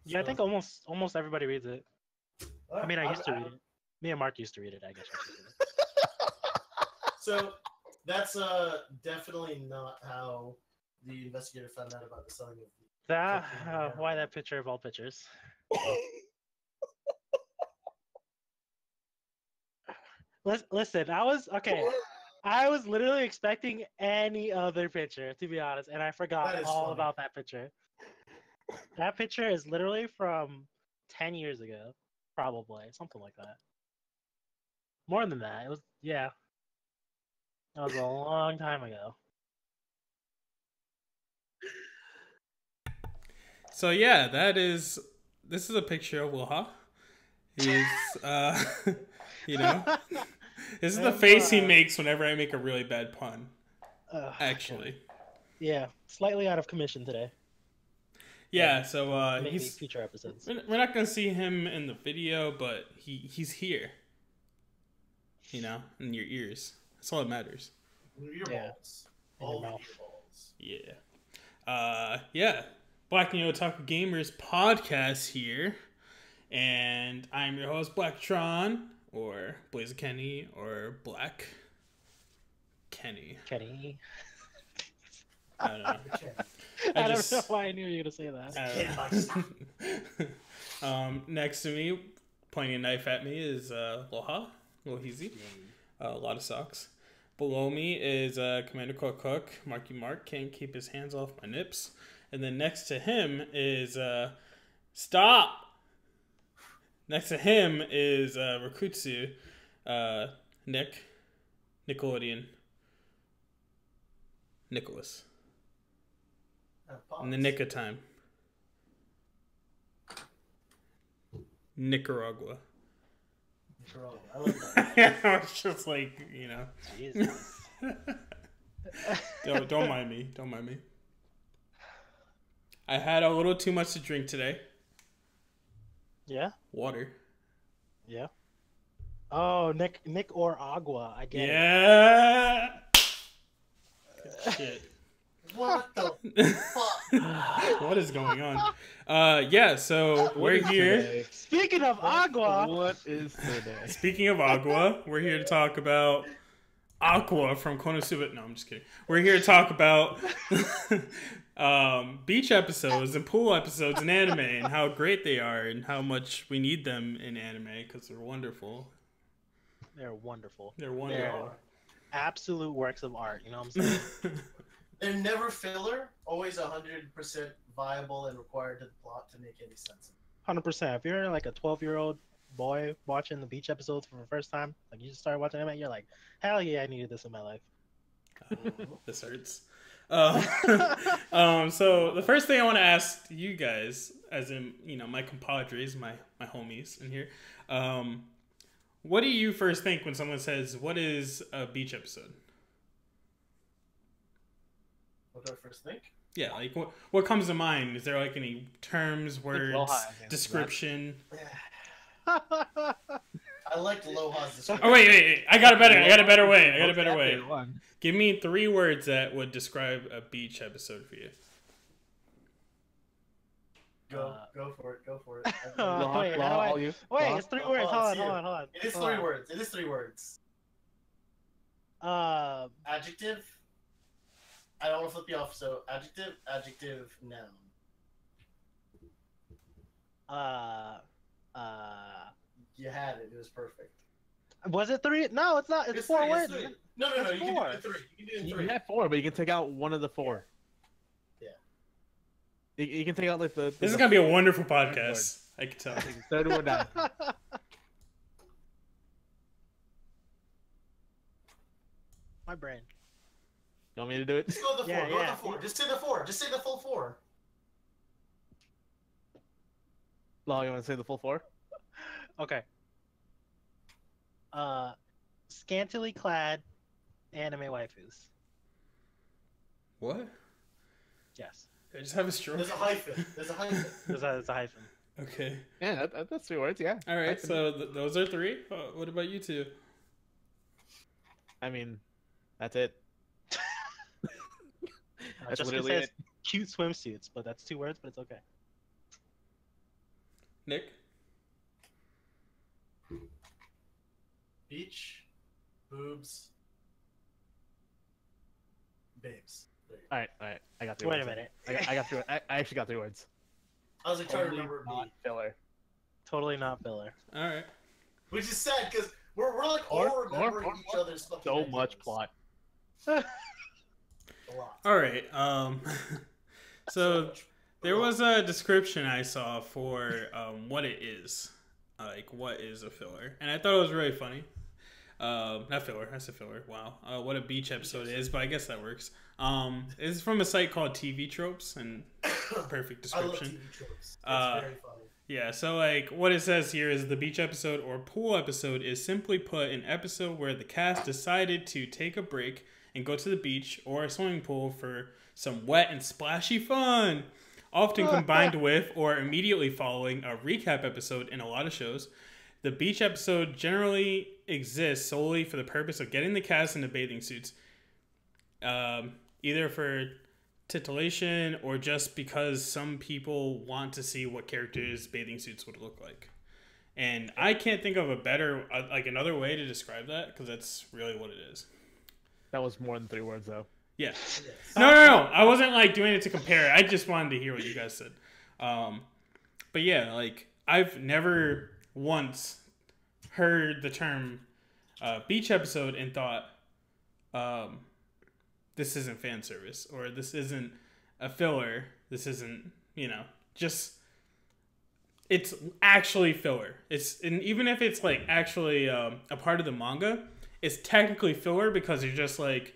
Yeah, I So, think almost everybody reads it. I mean, I used to I- read it. Me and Mark used to read it. I guess I should say. So that's definitely not how the investigator found out about the selling of the That cocaine and heroin. why that picture of all pictures? Listen, I was okay. I was literally expecting any other picture, to be honest, and I forgot That is all funny. about that picture. That picture is literally from 10 years ago, probably something like that. More than that, it was yeah, that was a long time ago. So yeah, this is a picture of Waha. He's you know, this is the face he makes whenever I make a really bad pun. Actually. Yeah, slightly out of commission today. Yeah, so Maybe he's future episodes. we're not gonna see him in the video, but he's here. You know, in your ears. That's all that matters. Your Yeah. balls. In your All mouth. your balls. Yeah. Black and Otaku Gamers podcast here. And I'm your host, Blacktron, or Blaze Kenny, or Black Kenny. Kenny. I don't know. I don't know why I knew you were gonna say that. Next to me, pointing a knife at me, is Loha, Lohizi. A lot of socks. Below me is Commander Cook. Marky Mark can't keep his hands off my nips. And then next to him is Stop. Next to him is Rakutsu, Nick, Nickelodeon, Nicholas. In the nick of time. Nicaragua. I like that. It's just like, you know. Jesus. Don't mind me. Don't mind me. I had a little too much to drink today. Yeah? Water. Yeah. Oh, Nick or Agua. I get it. Yeah. Good shit. What the fuck? What is going on? Yeah, so we're here. Today? Speaking of Agua. What is today? Speaking of Agua, we're here to talk about Aqua from Konosuba. No, I'm just kidding. We're here to talk about beach episodes and pool episodes in anime and how great they are and how much we need them in anime because they're wonderful. They're wonderful. They're wonderful. Absolute works of art. You know what I'm saying? They're never filler, always 100% viable and required to the plot to make any sense. 100%. If you're like a 12-year-old boy watching the beach episodes for the first time, like you just started watching anime, you're like, hell yeah, I needed this in my life. This hurts. So the first thing I want to ask you guys, as in, you know, my compadres, my homies in here, what do you first think when someone says, what is a beach episode? What do I first think? Yeah, like what comes to mind? Is there like any terms, words, description? I liked Loha's description. Oh wait! I got a better way. Give me 3 words that would describe a beach episode for you. Go for it. Wait, it's 3 words. Hold on. It is 3 words. It is 3 words. Adjective. I don't want to flip you off, so adjective, noun. You had it. It was perfect. Was it 3? No, it's not. It's 4 words. No. It's You can do it in 3. You can do it in 3. You have 4, but you can take out one of the 4. Yeah. You can take out like the. This is gonna be a wonderful podcast. I can tell. Third one down. My brain. You want me to do it? Just go with the 4. Go with the 4. Just say the 4. Just say the full 4. Law, you want to say the full 4? Okay. Scantily clad anime waifus. What? Yes. I just have a stroke. There's a hyphen. There's a hyphen. Okay. Yeah, that's 3 words. Yeah. All right. So those are 3. What about you 2? I mean, that's it. That's Just literally says it. cute swimsuits, but that's 2 words, but it's okay. Nick? Beach, boobs, babes. There you go. All right. I got 3 Wait words. a minute. I got 3 words. I actually got 3 words. I was like trying to Totally remember not B, filler. Totally not filler. All right. which is sad because we're like all remembering each other's fucking So much ideas. plot. A lot. All right. So much. there was a description I saw for what it is, like what is a filler, and I thought it was really funny. Not filler. I said filler. Wow. What a beach episode is, but I guess that works. It's from a site called TV Tropes, and perfect I love description. TV tropes. It's very funny. Yeah, so like what it says here is the beach episode or pool episode is simply put an episode where the cast decided to take a break and go to the beach or a swimming pool for some wet and splashy fun, often combined with or immediately following a recap episode in a lot of shows. The beach episode generally exists solely for the purpose of getting the cast into bathing suits, either for titillation or just because some people want to see what characters' bathing suits would look like. And I can't think of a better, like another way to describe that, because that's really what it is. That was more than 3 words, though. Yeah. Yes. No. I wasn't like doing it to compare. I just wanted to hear what you guys said. But yeah, like I've never once heard the term beach episode and thought, this isn't fan service, or this isn't a filler. This isn't, just it's actually filler. And even if it's like actually a part of the manga, it's technically filler because you're just like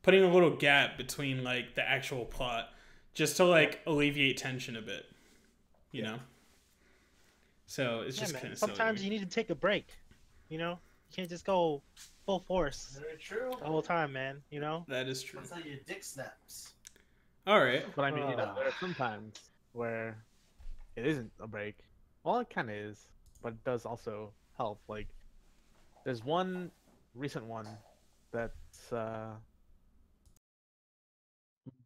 putting a little gap between like the actual plot just to like alleviate tension a bit, you know? So it's just kind of sometimes you need to take a break. You can't just go full force Very true. the whole time, man. That is true. That's how your dick snaps. All right. But I mean, there are some times where it isn't a break. Well, it kind of is, but it does also help. Like, there's one recent one that's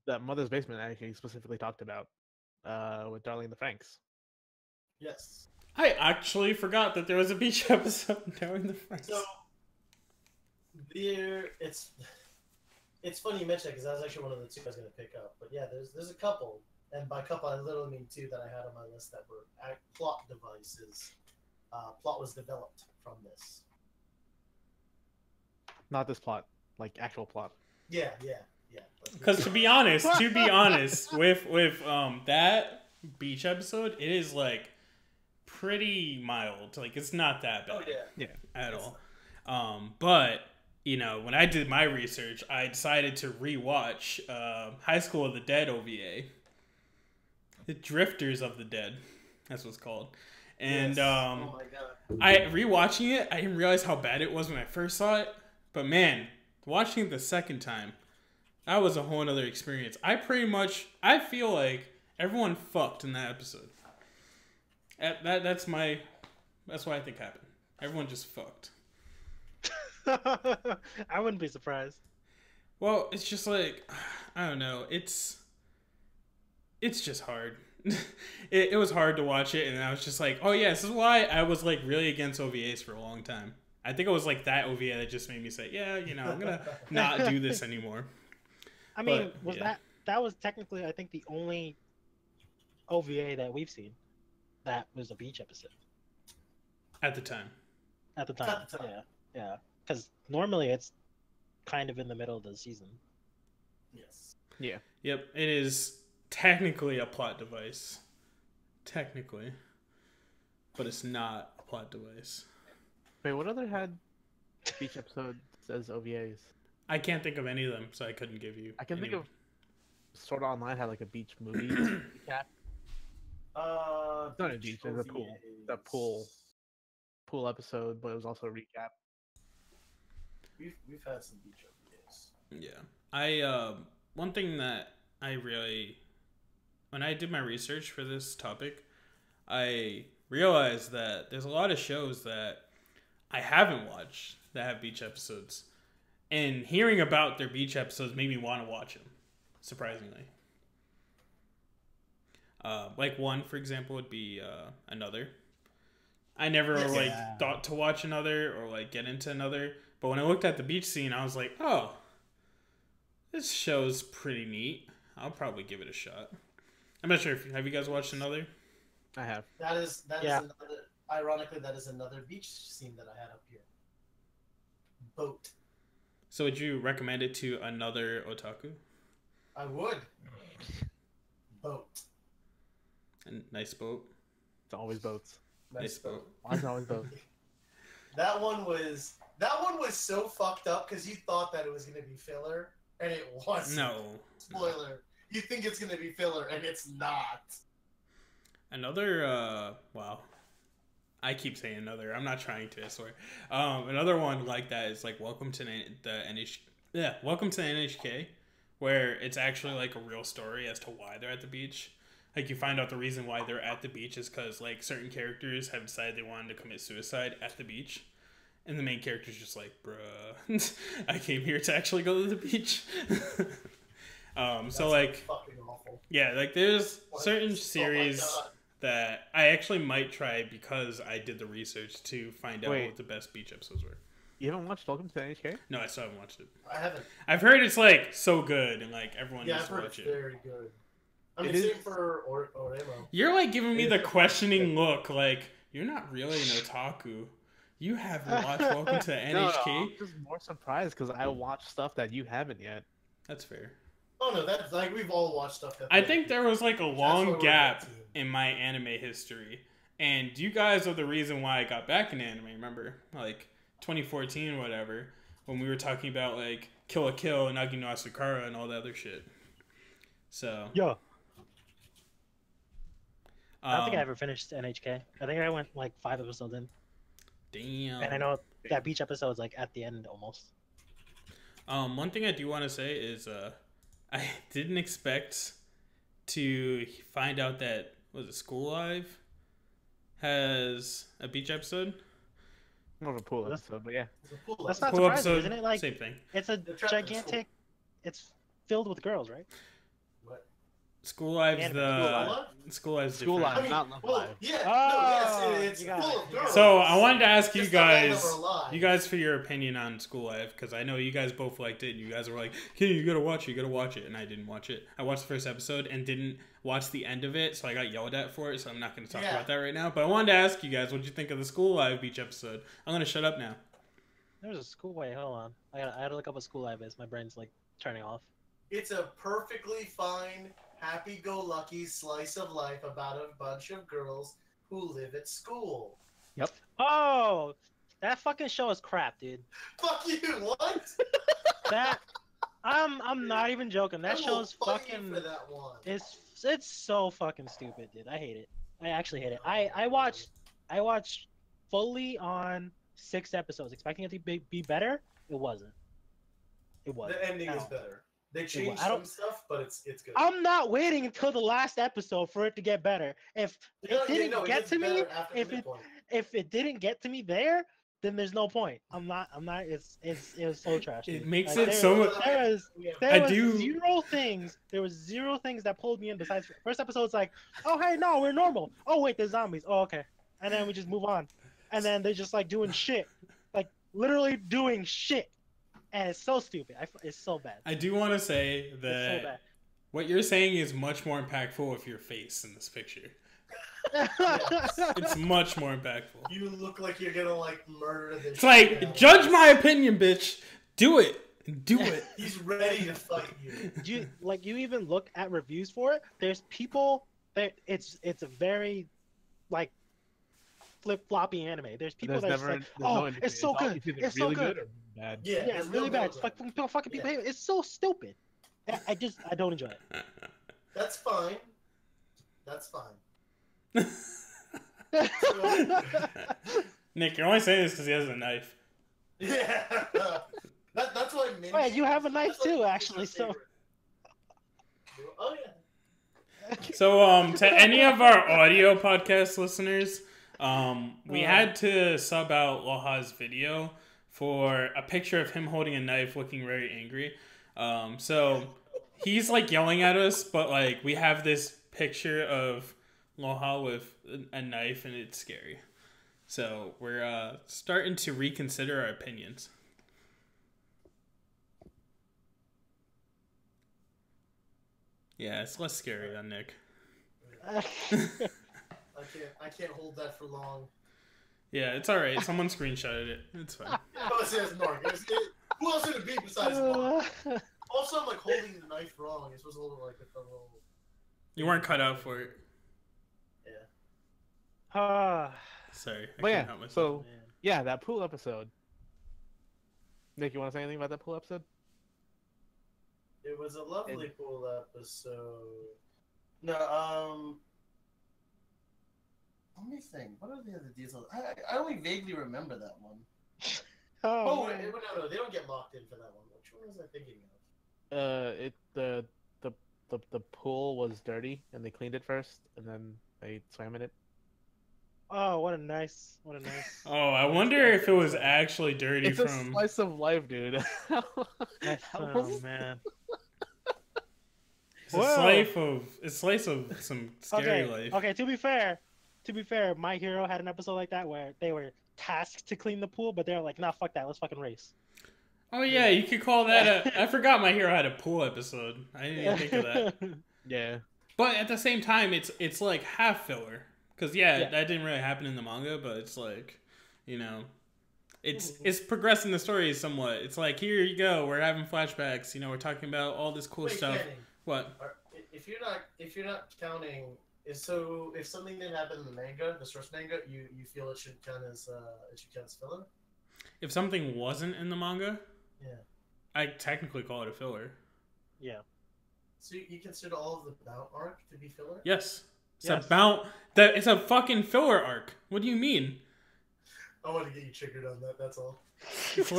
that Mother's Basement actually specifically talked about with Darlene the Franks. Yes. I actually forgot that there was a beach episode knowing the Franks. So it's funny you mentioned that because that was actually one of the 2 I was going to pick up. But yeah, there's a couple, and by couple I literally mean 2 that I had on my list that were plot devices. Plot was developed from this. Not this plot, like actual plot. Yeah. Because to be honest, with that beach episode, it is like pretty mild. Like it's not that bad. Oh yeah. At all. But when I did my research, I decided to rewatch High School of the Dead OVA. The Drifters of the Dead, that's what's called. And Yes. Oh my god. I rewatching it, I didn't realize how bad it was when I first saw it. But man, watching it the second time, that was a whole other experience. I feel like everyone fucked in that episode. That's what I think happened. Everyone just fucked. I wouldn't be surprised. Well, it's just like, I don't know. It's just hard. It was hard to watch it, and I was just like, oh yeah, this is why I was like really against OVAs for a long time. I think it was like that OVA that just made me say, yeah, I'm gonna not do this anymore. I mean, But, yeah. that was technically, I think, the only OVA that we've seen that was a beach episode At the time. at the time. At the time. Yeah. Because normally it's kind of in the middle of the season. Yes. Yeah. Yep, it is technically a plot device. Technically. But it's not a plot device. Wait, what other had beach episodes as OVAs? I can't think of any of them, so I couldn't give you. I can any. think of Sword Art Online had like a beach movie. recap. It's not a beach, it's a pool. The pool episode, but it was also a recap. We've had some beach OVAs. Yeah. One thing that I really, when I did my research for this topic, I realized that there's a lot of shows that I haven't watched that have beach episodes. And hearing about their beach episodes made me want to watch them, surprisingly. Like one, for example, would be Another. I never like thought to watch Another or like get into Another, but when I looked at the beach scene, I was like, oh, this show's pretty neat. I'll probably give it a shot. I'm not sure if have you guys watched Another? I have. That is another. Ironically, that is another beach scene that I had up here. Boat. So would you recommend it to another otaku? I would. Boat. A nice boat. It's always boats. Nice boat. Why is it always boats? That one was so fucked up because you thought that it was gonna be filler and it wasn't. No. Spoiler. You think it's gonna be filler and it's not. Another wow. I keep saying another. I'm not trying to, I swear. Another one like that is like Welcome to the NHK. Yeah, Welcome to the NHK, where it's actually like a real story as to why they're at the beach. Like you find out the reason why they're at the beach is because like certain characters have decided they wanted to commit suicide at the beach, and the main character's just like, bruh, I came here to actually go to the beach. So like, fucking awful. yeah, like there's certain series that I actually might try because I did the research to find out what the best beach episodes were. You haven't watched Welcome to the NHK? No, I still haven't watched it. I haven't. I've heard it's like so good and like everyone Yeah, needs I've to heard watch it's it. very good. I mean, It same is- for Oremo. You're like giving me the questioning look, like you're not really an otaku. You haven't watched Welcome to the NHK. No, I'm just more surprised because I watched stuff that you haven't yet. That's fair. Oh no, that's like we've all watched stuff. That I think there was like a why long we're gap that team. in my anime history, and you guys are the reason why I got back in anime. Remember, like 2014 or whatever, when we were talking about like Kill la Kill, Nagi no Asukara, and all that other shit. So Yeah. I don't think I ever finished NHK. I think I went like 5 episodes in, Damn. and I know that beach episode is like at the end almost. One thing I do want to say is I didn't expect to find out that School Live has a beach episode. More of a pool episode, but yeah. It's a pool That's episode. not Pool surprising, episode, isn't it? Like same thing. it's a They're trapped in a school. gigantic. It's filled with girls, right? What? School Live's Anime. the School Live's School different. Live. I mean, Not Love well, Live. yeah, Oh, no, yes, you it's got full it. of girls. So I wanted to ask you Just not all of guys, them are alive. you guys for your opinion on School Live, because I know you guys both liked it. And you guys were like, "Hey, you gotta watch it," and I didn't watch it. I watched the first episode and didn't watch the end of it, so I got yelled at for it. So I'm not going to talk Yeah. about that right now. But I wanted to ask you guys, what did you think of the School Live beach episode? I'm going to shut up now. There's a school. Wait, hold on. I gotta look up what School Live is. My brain's like turning off. It's a perfectly fine, happy-go-lucky slice of life about a bunch of girls who live at school. Oh, that fucking show is crap, dude. Fuck you! What? That I'm not even joking. That I will show is fight you fucking. for that one. It's so fucking stupid, dude. I hate it. I actually hate it. I watched fully on 6 episodes, expecting it to be better. It wasn't. It wasn't. The ending at is all. better. They changed I some don't- stuff, but it's good. I'm not waiting until the last episode for it to get better. If No, it didn't no, get gets to me, better after the if it midpoint. if it didn't get to me there, then there's no point. I'm not. It was so trash. It dude. makes Like, it there so was- much. There was I There do- was zero things. There was zero things that pulled me in. Besides, first episode's like, oh hey, no, we're normal. Oh wait, there's zombies. Oh okay, and then we just move on, and then they're just like doing shit, like literally doing shit, and it's so stupid. It's so bad. I do want to say It's so that bad. what you're saying is much more impactful with your face in this picture. It's much more impactful. You look like you're gonna like murder the. It's shit out like, of judge us. my opinion, bitch. Do it. Do it. He's ready to fight you. you even look at reviews for it. There's people that it's a very like flip floppy anime. There's people There's that's never, like, there's no oh, in it's so between. good. It's either It's really so good. or bad. Yeah, Yeah, there's it's no really bad. middle It's like ground. fucking people hate it. It's so stupid. I don't enjoy it. That's fine. That's fine. Nick, you're only saying this because he has a knife. Yeah. That's why. Mindy, Wait, you have a knife that's why too, Mindy's actually. my So favorite. Oh yeah. So, to any of our audio podcast listeners, we had to sub out Loha's video for a picture of him holding a knife looking very angry. So he's like yelling at us, but like we have this picture of Loha with a knife, and it's scary. So we're starting to reconsider our opinions. Yeah, it's less scary than Nick. I can't hold that for long. Yeah, it's alright. Someone screenshotted it. It's fine. Who else would it be besides Mark? Also, I'm like holding the knife wrong. It's supposed to hold it like a little. You weren't cut out for it. Yeah. Sorry. I But yeah, couldn't help myself. so yeah, that pool episode. Nick, you want to say anything about that pool episode? It was a lovely pool episode. No, let me think. What are the other details? I only vaguely remember that one. No, they don't get locked in for that one. Which one was I thinking of? The pool was dirty and they cleaned it first and then they swam in it. Oh, what a nice. Oh, I wonder if it was actually dirty It's a slice of life, dude. Oh man. It's a slice of some scary life. Okay, to be fair, My Hero had an episode like that where they were tasked to clean the pool, but they're like, nah, fuck that, let's fucking race. Oh yeah, you could call that I forgot My Hero had a pool episode. I didn't even think of that. Yeah. But at the same time, it's like half filler. Because that didn't really happen in the manga, but it's like, it's progressing the story somewhat. It's like, here you go, we're having flashbacks. We're talking about all this cool stuff. Kenny, what? If you're not counting, if something didn't happen in the manga, the source manga, you feel it should count as filler? If something wasn't in the manga, I technically call it a filler. Yeah. So you consider all of the Bout arc to be filler? Yes. It's a fucking filler arc. What do you mean? I want to get you triggered on that. That's all. It's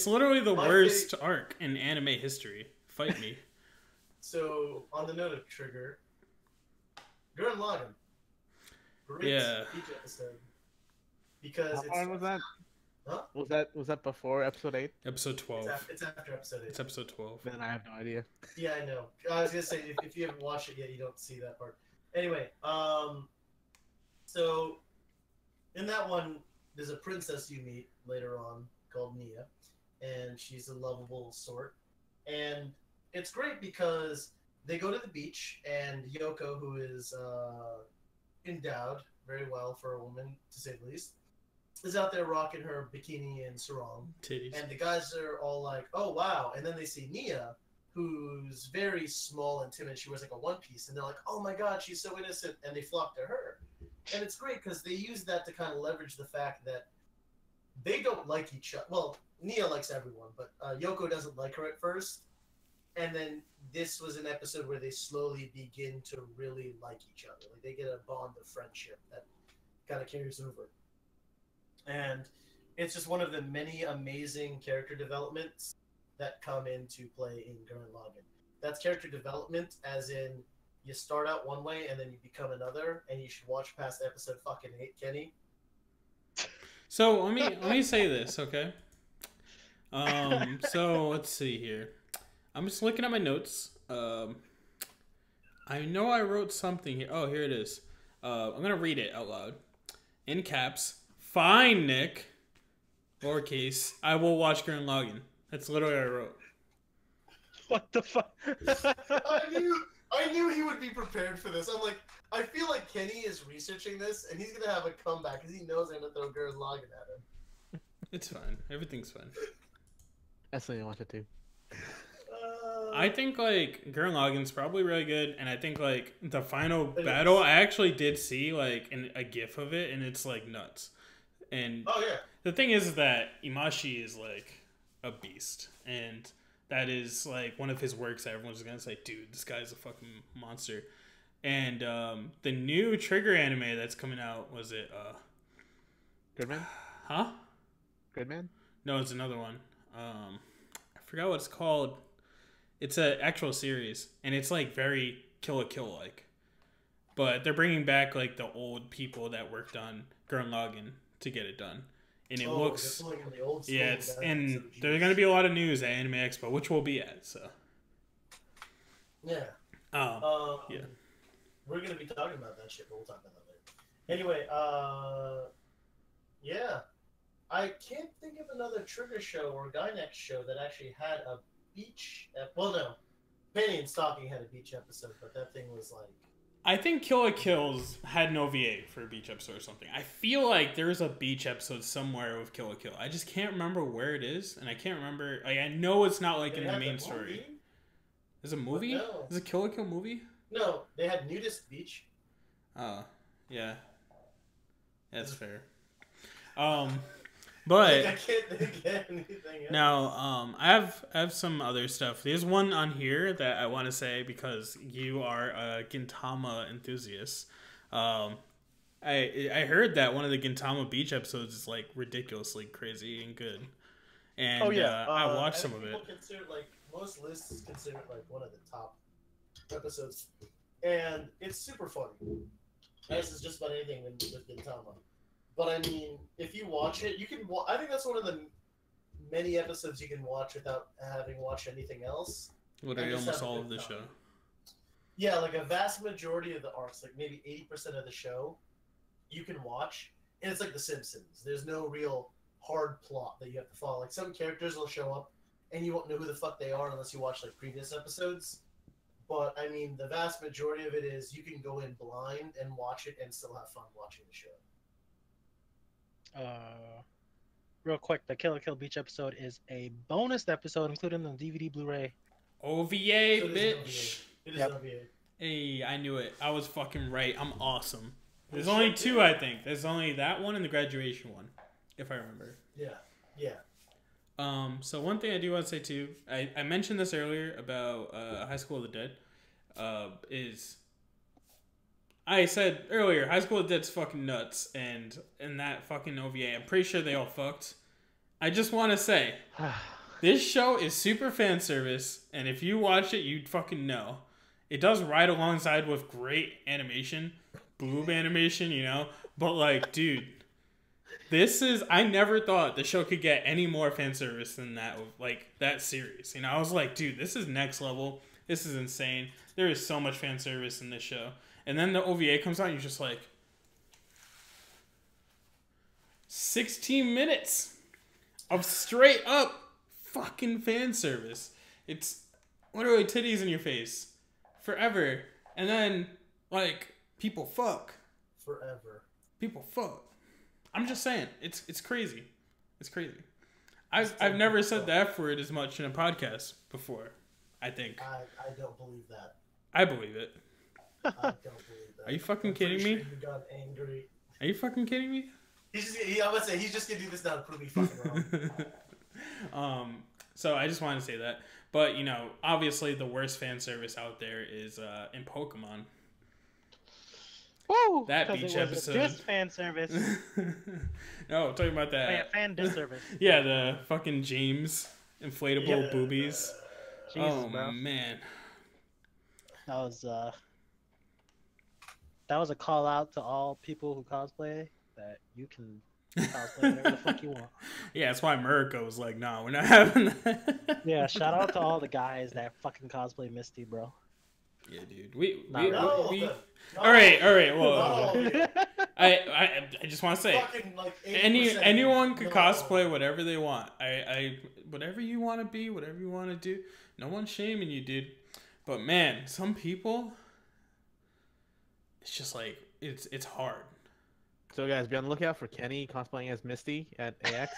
literally the worst arc in anime history. Fight me. So on the note of trigger, Gurren Lagann. Great each episode. Because how far was that? Huh? Was that before episode 8? Episode 12. It's after episode 8. It's episode 12. Then I have no idea. Yeah, I know. I was gonna say if you haven't watched it yet, you don't see that part. Anyway, so in that one, there's a princess you meet later on called Nia, and she's a lovable sort, and it's great because they go to the beach, and Yoko, who is endowed very well for a woman to say the least, is out there rocking her bikini and sarong. Titties. And the guys are all like, oh, wow. And then they see Nia, who's very small and timid. She wears like a one piece. And they're like, oh my God, she's so innocent. And they flock to her. And it's great because they use that to kind of leverage the fact that they don't like each other. Well, Nia likes everyone, but Yoko doesn't like her at first. And then this was an episode where they slowly begin to really like each other. Like they get a bond of friendship that kind of carries over. And it's just one of the many amazing character developments that come into play in Gurren Lagann. That's character development as in you start out one way and then you become another, and you should watch past episode fucking 8, Kenny. So let me say this, okay? So let's see here. I'm just looking at my notes. I know I wrote something here. Oh, here it is. I'm gonna read it out loud. In caps. Fine, Nick. Lowercase. I will watch Gurren Lagann. That's literally what I wrote. What the fuck? I knew he would be prepared for this. I'm like, I feel like Kenny is researching this, and he's gonna have a comeback because he knows I'm gonna throw Gurren Lagann at him. It's fine. Everything's fine. That's what you wanted to. I think like Gurren Lagann's probably really good, and I think like the final battle, I actually did see like a gif of it, and it's like nuts. And the thing is that Imashi is like a beast, and that is like one of his works that everyone's gonna say, dude, this guy's a fucking monster. And the new Trigger anime that's coming out, was it Goodman? Huh? Goodman? No, it's another one. I forgot what it's called. It's an actual series, and it's like very Kill la Kill like. But they're bringing back like the old people that worked on Gurren Lagann to get it done, and it looks the old school and there's gonna be a lot of news at Anime Expo, which we'll be at. So yeah, yeah. we're gonna be talking about that shit, but we'll talk about that later. Anyway, yeah, I can't think of another Trigger show or Gynex show that actually had a beach. Well, no, Penny and Stocking had a beach episode, but that thing was like. I think Kill la Kills had an OVA for a beach episode or something. I feel like there's a beach episode somewhere with Kill la Kill. I just can't remember where it is, and I can't remember. Like, I know it's not like in the main story. There's a movie? No. There's a Kill la Kill movie? No, they had Nudist Beach. Oh, yeah. That's fair. But I can't think of anything else. now, I have some other stuff. There's one on here that I want to say because you are a Gintama enthusiast. I heard that one of the Gintama Beach episodes is like ridiculously crazy and good. And I watched some of it. Consider, like, most lists consider it like one of the top episodes, and it's super funny. As is just about anything with Gintama. But I mean, if you watch it, you can. I think that's one of the many episodes you can watch without having watched anything else. Literally almost all of the show. Yeah, like a vast majority of the arcs, like maybe 80% of the show, you can watch, and it's like The Simpsons. There's no real hard plot that you have to follow. Like some characters will show up, and you won't know who the fuck they are unless you watch like previous episodes. But I mean, the vast majority of it is you can go in blind and watch it and still have fun watching the show. Real quick, the Kill la Kill Beach episode is a bonus episode included in the DVD Blu-ray. OVA, So bitch. It is Yep. OVA. Hey, I knew it. I was fucking right. I'm awesome. There's only two, I think. There's only that one and the graduation one, if I remember. Yeah. So one thing I do want to say too, I mentioned this earlier about High School of the Dead, is I said earlier High School of the Dead's fucking nuts, and in that fucking OVA, I'm pretty sure they all fucked. I just want to say, this show is super fan service, and if you watch it, you'd fucking know. It does ride alongside with great animation, boob animation, you know, but like, dude. I never thought the show could get any more fan service than that, like, that series. You know, I was like, dude, this is next level. This is insane. There is so much fan service in this show. And then the OVA comes out, and you're just like, 16 minutes of straight up fucking fan service. It's literally titties in your face forever. And then, like, people fuck. Forever. People fuck. I'm just saying, it's crazy. It's crazy. I've never said the F word as much in a podcast before, I think. I don't believe that. I believe it. I don't believe that. Are you fucking I'm kidding pretty me? sure you got angry. Are you fucking kidding me? I would say he's just gonna do this now to prove me fucking wrong. So I just wanted to say that. But, you know, obviously the worst fan service out there is in Pokemon. Woo! That beach episode. This fan service. No, I'm talking about that. Fan disservice. Yeah, the fucking James inflatable boobies. Jesus, bro. Man. That was a call out to all people who cosplay that you can cosplay whatever the fuck you want. Yeah, that's why America was like, nah, we're not having that. Yeah, shout out to all the guys that fucking cosplay Misty, bro. Yeah, dude. All right. Well, I just want to say, fucking, like, anyone could cosplay whatever they want. I whatever you want to be, whatever you want to do. No one's shaming you, dude. But man, some people, it's just like it's hard. So guys, be on the lookout for Kenny cosplaying as Misty at AX.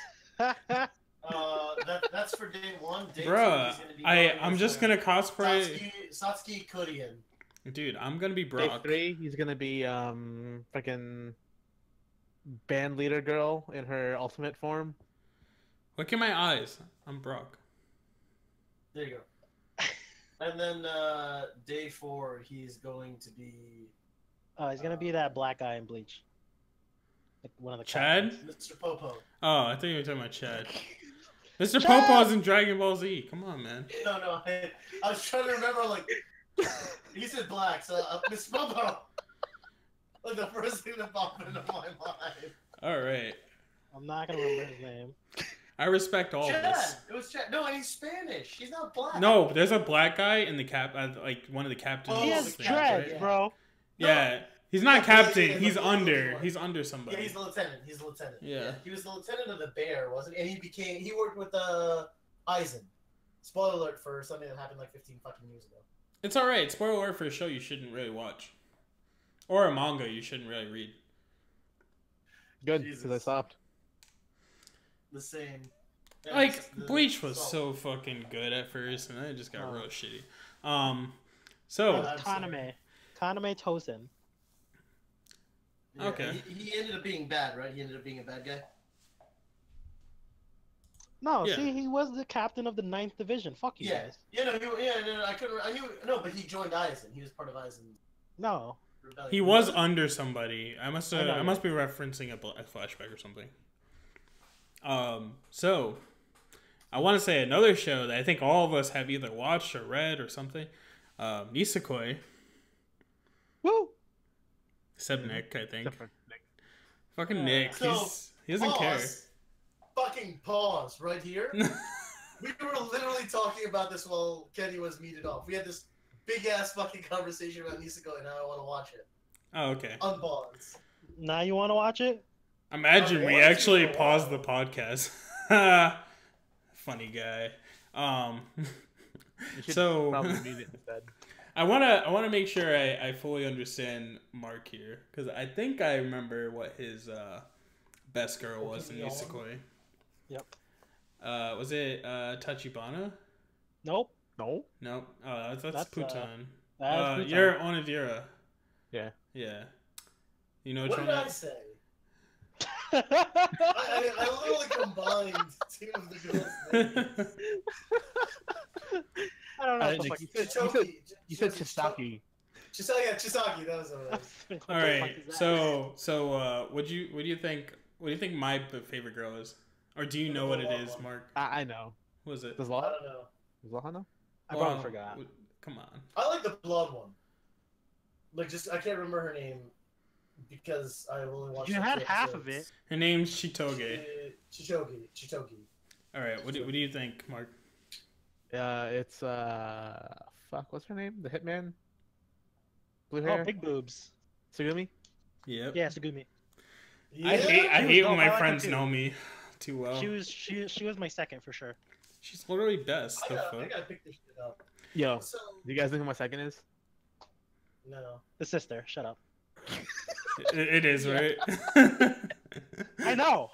That's for day one. Day Bruh, two, he's gonna be I'm just gonna cosplay Satsuki Kurian. Dude, I'm gonna be Day Brock. 3, he's gonna be freaking band leader girl in her ultimate form. Look in my eyes. I'm Brock. There you go. And then day 4, he's going to be. Oh, he's gonna be that black guy in Bleach. Like one of the Chad? captains. Mr. Popo. Oh, I think you were talking about Chad. Mr. Popo's in Dragon Ball Z. Come on, man. No. I was trying to remember, like, he said black, so Mr. Popo. Like the first thing that popped into my mind. All right. I'm not gonna remember his name. I respect all of Chad. this. It was Chad. No, and he's Spanish. He's not black. No, there's a black guy in the cap, like one of the captains. Oh, He has the dreads, captain, bro. Yeah. He's not captain. He's under. He's under somebody. Yeah, he's the lieutenant. He's the lieutenant. Yeah. He was the lieutenant of the Bear, wasn't he? And he worked with Eisen. Spoiler alert for something that happened like 15 fucking years ago. It's alright. Spoiler alert for a show you shouldn't really watch. Or a manga you shouldn't really read. Good, because I stopped. The same. Yeah, Like, Bleach was so fucking good at first, and then it just got real shitty. So... Kaname Tosen. Yeah, okay. He ended up being bad, right? He ended up being a bad guy? No, Yeah. see, he was the captain of the 9th Division. Fuck you guys. Yeah, no, I couldn't. I knew, no, but he joined Eisen. He was part of Eisen. No. Rebellion. He was under somebody. I must I know, I must be referencing a flashback or something. So I want to say another show that I think all of us have either watched or read or something. Nisekoi. Woo! Except Nick, I think. Different. Fucking Nick. So, He doesn't care. Fucking pause right here. We were literally talking about this while Kenny was muted off. We had this big ass fucking conversation about Nisekoi, and now I want to watch it. Oh, okay. Unpause. Now you want to watch it? Imagine we watched it actually for a paused the while. podcast. Funny guy. You should So probably mute it instead. I wanna make sure I fully understand Mark here, because I think I remember what his best girl was in Nisekoi. Yep. Was it Tachibana? Nope. No? No. Oh, that's That's, Putan. That's Putan. You're Onodira. Yeah. Yeah. You know which What one? did I say? I literally combined two of the girls' names. I don't know. I what the fuck didn't- you said. Choki. You said Chisaki. Chisaki, that was what it was. What All the right. fuck is that? So what do you think my favorite girl is, or do you know what it is, Mark? I know. What is it? Does I Laha? don't know. Does Laha know? I probably forgot. Come on. I like the blonde one. Like, just I can't remember her name because I only watched. You like had 2 half of episodes. Her name's Chitoge. Chitogi. All right. What do you think, Mark? It's fuck. What's her name? The hitman. Blue hair. Oh, big boobs. Sugumi. Yep. Yeah, Sugumi. I Yeah? hate dope. when I my like her friends too. know me too well. She was my second for sure. She's literally best. I The gotta fuck? pick this shit up. Yo, So do you guys know who my second is? no. The sister. Shut up. It is, right? I know.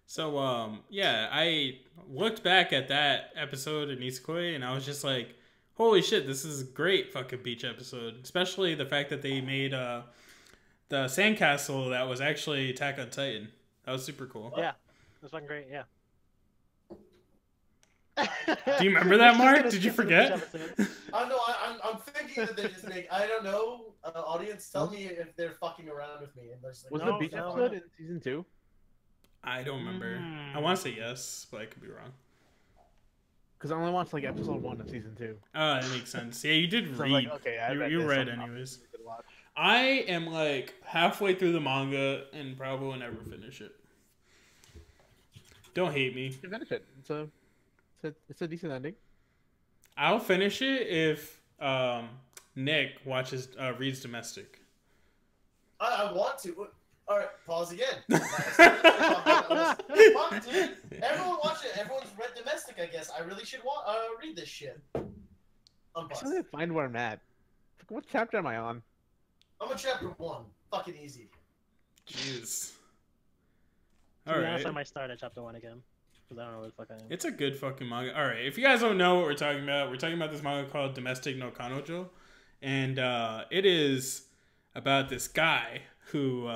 So, yeah, I looked back at that episode of Nisekoi, and I was just like, holy shit, this is a great fucking beach episode. Especially the fact that they made the sandcastle that was actually Attack on Titan. That was super cool. Yeah. It was fucking great. Yeah. Do you remember that, Mark? Did you forget? I know. I'm thinking that they just make. I don't know. Audience, tell me if they're fucking around with me. And they're just like, Was No, the beach no, episode no. in season 2? I don't remember. I want to say yes, but I could be wrong. Because I only watched like episode 1 of season 2. Oh, that makes sense. Yeah, you did So I'm read. like, okay, I you this, read I'm anyways. probably gonna watch. I am like halfway through the manga and probably will never finish it. Don't hate me. You can finish it. It's a decent ending. I'll finish it if Nick reads Domestic. I want to. All right, pause again. Fuck, dude. Everyone watch it. Everyone's read Domestic, I guess. I really should read this shit. I still need to find where I'm at. What chapter am I on? I'm on chapter 1. Fucking easy. Jeez. To All be honest, right. I might start at chapter 1 again. Because I don't know what the fuck I am. It's a good fucking manga. All right. If you guys don't know what we're talking about this manga called Domestic no Kanojo. And it is about this guy who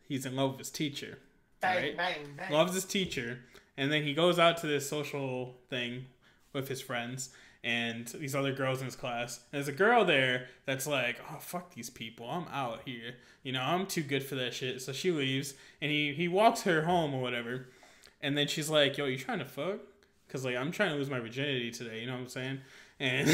he's in love with his teacher. Bang, Right? bang, bang. Loves his teacher, and then he goes out to this social thing with his friends and these other girls in his class. And there's a girl there that's like, oh, fuck these people, I'm out here, I'm too good for that shit. So she leaves, and he walks her home or whatever, and then she's like, yo, you trying to fuck? Because like I'm trying to lose my virginity today, you know what I'm saying? And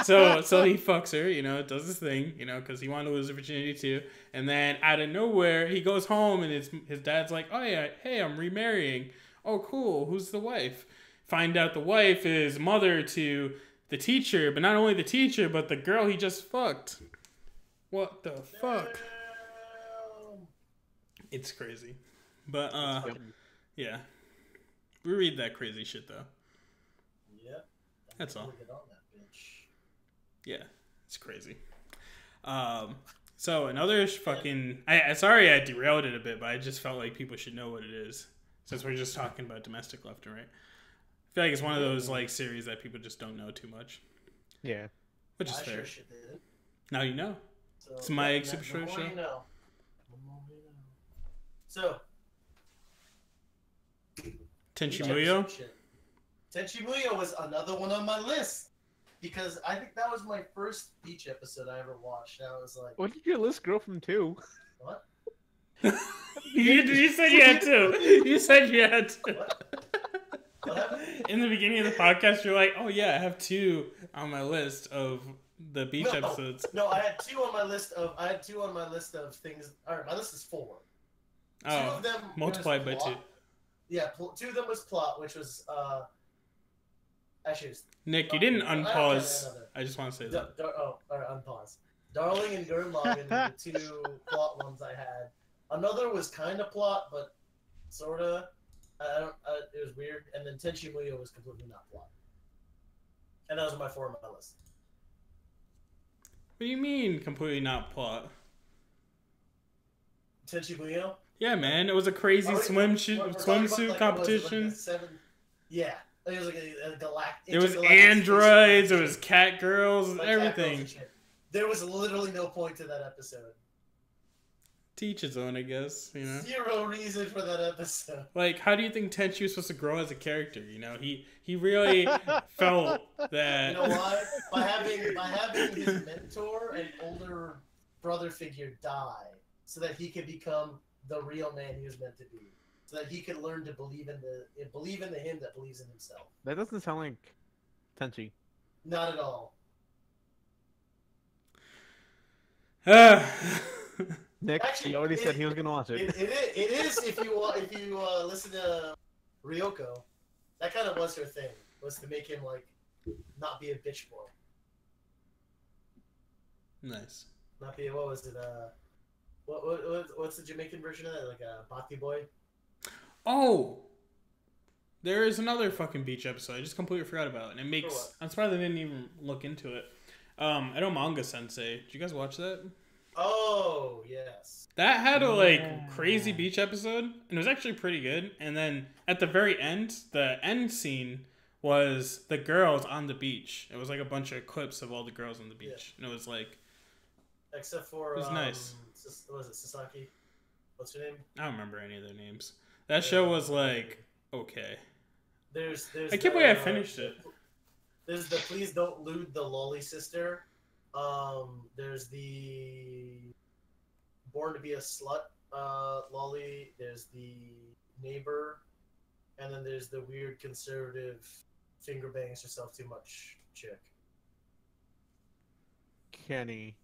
so he fucks her, does his thing, because he wanted to lose his virginity too. And then out of nowhere, he goes home and his dad's like, oh yeah, hey, I'm remarrying. Oh cool, who's the wife? Find out the wife is mother to the teacher, but not only the teacher, but the girl he just fucked. What the fuck? Damn. It's crazy. But, Fucking- yeah. We read that crazy shit, though. Yep. That's all. Get on that bitch. Yeah, it's crazy. So another fucking... sorry I derailed it a bit, but I just felt like people should know what it is. Since we're just talking about domestic left and right. I feel like it's one of those, like, series that people just don't know too much. Yeah. Which is I fair. sure shit did. Now you know. So, It's my yeah, Super the Short more show. you know. The more you know. So, Tenchi beach Muyo? episode shit. Tenchi Muyo was another one on my list. Because I think that was my first beach episode I ever watched. And I was like, What did your list grow from 2? what? You said you had to. You said you had to. What happened? In the beginning of the podcast, you're like, "Oh yeah, I have 2 on my list of the beach episodes." No, I had 2 on my list of. Things. All right, my list is 4. Two Oh, of them multiplied by was 2. plot. Yeah, 2 of them was plot, which was actually. Nick, you didn't I don't unpause. care another. I just want to say that. All right, unpause. Darling and Gurren Lagann were the 2 plot ones I had. Another was kind of plot, but sorta. It was weird. And then Tenchi Muyo was completely not plot. And those are my 4 on my list. What do you mean completely not plot? Tenchi Muyo? Yeah, man, it was a crazy We're talking about, swimsuit like, competition. Yeah. It was like a galactic. It was androids, it was cat girls, everything. There was literally no point to that episode. Teach his own, I guess, you know? 0 reason for that episode. Like, how do you think Tenchi was supposed to grow as a character, you know? He really felt that... You know why? By having his mentor and older brother figure die, so that he could become the real man he was meant to be. So that he could learn to believe in the him that believes in himself. That doesn't sound like Tenchi. Not at all. Nick, Actually, he already said he was gonna watch it. It is if you listen to Ryoko. That kind of was her thing, was to make him like not be a bitch boy. Nice. Not be what was it? What's the Jamaican version of that? Like a Bhakti boy. Oh! There is another fucking beach episode I just completely forgot about. And it makes... For what? I'm surprised I didn't even look into it. I know Manga Sensei. Did you guys watch that? Oh, yes. That had a, like, Yeah. crazy beach episode. And it was actually pretty good. And then at the very end, the end scene was the girls on the beach. It was like a bunch of clips of all the girls on the beach. And it was like... Except for It was nice. Was it Sasaki? What's her name? I don't remember any of their names. That show was like... Okay. There's I can't believe I finished it. There's the Please Don't Lewd the Lolly Sister. There's the Born to Be a Slut lolly. There's the Neighbor, and then there's the weird conservative finger bangs herself too much chick. Kenny.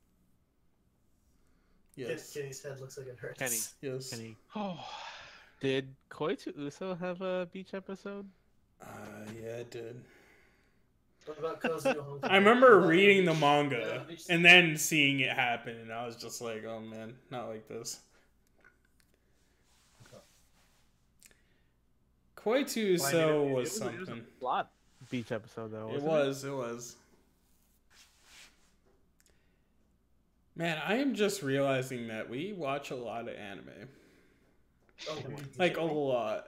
Yes. Kenny's head looks like it hurts. Kenny. Yes. Kenny. Oh, Did Koichi Uso have a beach episode? Yeah, it did. What about Kazuo Honka? I remember What about reading the Beach? manga Beach- and then seeing it happen, and I was just like, "Oh man, not like this." Koichi Uso was It something. was a plot beach episode though. It wasn't was. Man, I am just realizing that we watch a lot of anime. Oh, we Like did. a lot.